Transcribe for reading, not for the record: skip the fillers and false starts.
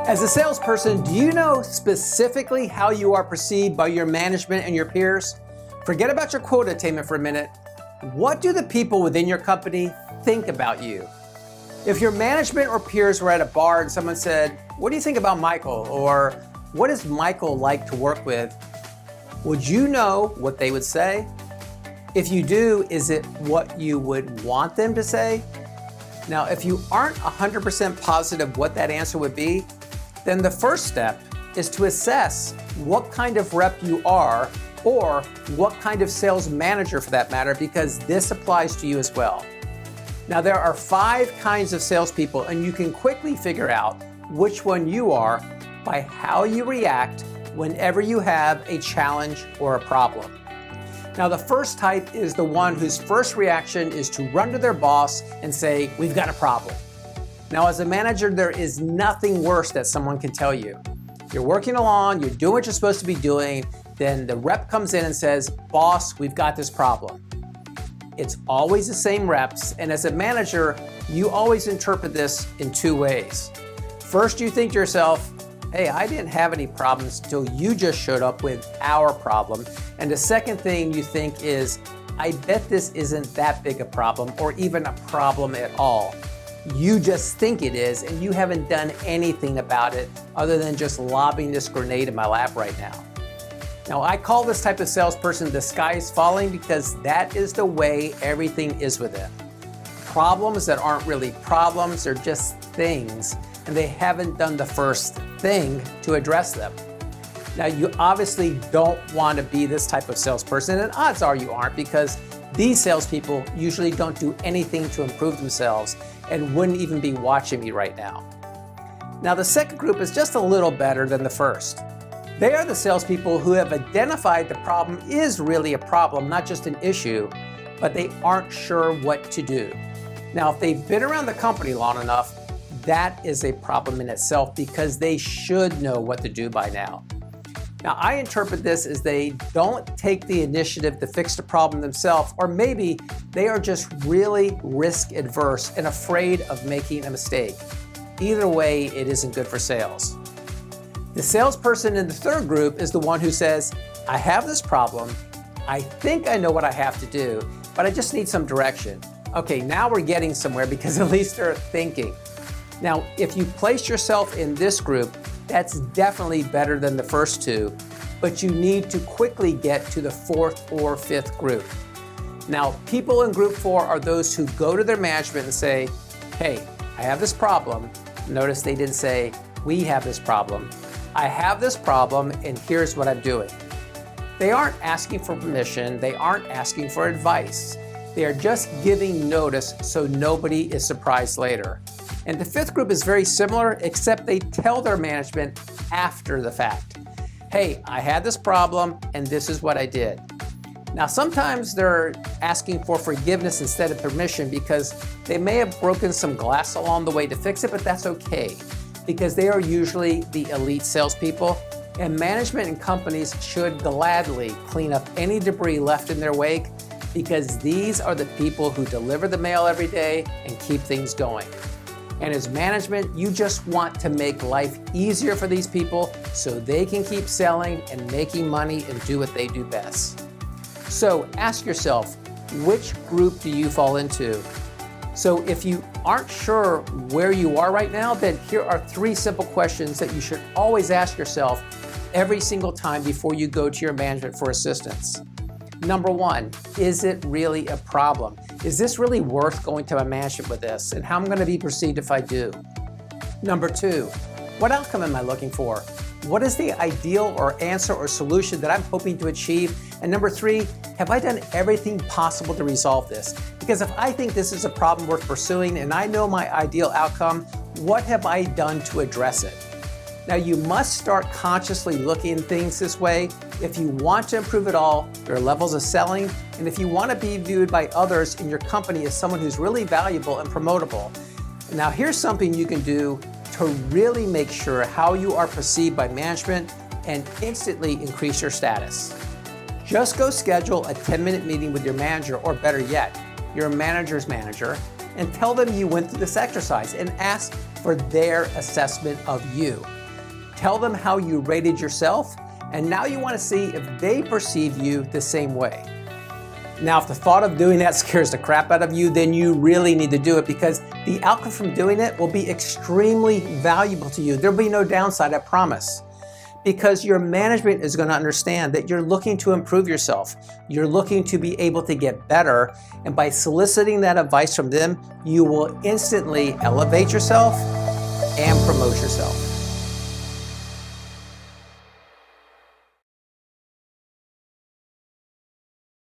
As a salesperson, do you know specifically how you are perceived by your management and your peers? Forget about your quota attainment for a minute. What do the people within your company think about you? If your management or peers were at a bar and someone said, "What do you think about Michael?" or "What is Michael like to work with?" would you know what they would say? If you do, is it what you would want them to say? Now, if you aren't 100% positive what that answer would be, then the first step is to assess what kind of rep you are, or what kind of sales manager for that matter, because this applies to you as well. Now, there are 5 kinds of salespeople, and you can quickly figure out which one you are by how you react whenever you have a challenge or a problem. Now, the first type is the one whose first reaction is to run to their boss and say, "We've got a problem." Now, as a manager, there is nothing worse that someone can tell you. You're working along, you're doing what you're supposed to be doing, then the rep comes in and says, "Boss, we've got this problem." It's always the same reps, and as a manager, you always interpret this in 2 ways. First, you think to yourself, "Hey, I didn't have any problems until you just showed up with our problem." And the second thing you think is, "I bet this isn't that big a problem or even a problem at all. You just think it is, and you haven't done anything about it other than just lobbing this grenade in my lap right now." Now, I call this type of salesperson the sky is falling, because that is the way everything is with it. Problems that aren't really problems, they're just things, and they haven't done the first thing to address them. Now, you obviously don't want to be this type of salesperson, and odds are you aren't, because these salespeople usually don't do anything to improve themselves and wouldn't even be watching me right now. Now, the second group is just a little better than the first. They are the salespeople who have identified the problem is really a problem, not just an issue, but they aren't sure what to do. Now, if they've been around the company long enough, that is a problem in itself, because they should know what to do by now. Now, I interpret this as they don't take the initiative to fix the problem themselves, or maybe they are just really risk adverse and afraid of making a mistake. Either way, it isn't good for sales. The salesperson in the third group is the one who says, "I have this problem, I think I know what I have to do, but I just need some direction." Okay, now we're getting somewhere, because at least they're thinking. Now, if you place yourself in this group, that's definitely better than the first 2, but you need to quickly get to the 4th or 5th group. Now, people in group 4 are those who go to their management and say, "Hey, I have this problem." Notice they didn't say, "We have this problem." "I have this problem, and here's what I'm doing." They aren't asking for permission, they aren't asking for advice. They are just giving notice so nobody is surprised later. And the 5th group is very similar, except they tell their management after the fact. "Hey, I had this problem, and this is what I did." Now, sometimes they're asking for forgiveness instead of permission, because they may have broken some glass along the way to fix it, but that's okay, because they are usually the elite salespeople, and management and companies should gladly clean up any debris left in their wake, because these are the people who deliver the mail every day and keep things going. And as management, you just want to make life easier for these people so they can keep selling and making money and do what they do best. So ask yourself, which group do you fall into? So if you aren't sure where you are right now, then here are 3 simple questions that you should always ask yourself every single time before you go to your management for assistance. Number 1, is it really a problem? Is this really worth going to my management with this, and how I'm going to be perceived if I do? Number 2, what outcome am I looking for? What is the ideal or answer or solution that I'm hoping to achieve? And number 3, have I done everything possible to resolve this? Because if I think this is a problem worth pursuing and I know my ideal outcome, what have I done to address it? Now, you must start consciously looking at things this way if you want to improve at all your levels of selling, and if you want to be viewed by others in your company as someone who's really valuable and promotable. Now, here's something you can do to really make sure how you are perceived by management and instantly increase your status. Just go schedule a 10-minute meeting with your manager, or better yet, your manager's manager, and tell them you went through this exercise and ask for their assessment of you. Tell them how you rated yourself, and now you want to see if they perceive you the same way. Now, if the thought of doing that scares the crap out of you, then you really need to do it, because the outcome from doing it will be extremely valuable to you. There'll be no downside, I promise. Because your management is going to understand that you're looking to improve yourself. You're looking to be able to get better. And by soliciting that advice from them, you will instantly elevate yourself and promote yourself.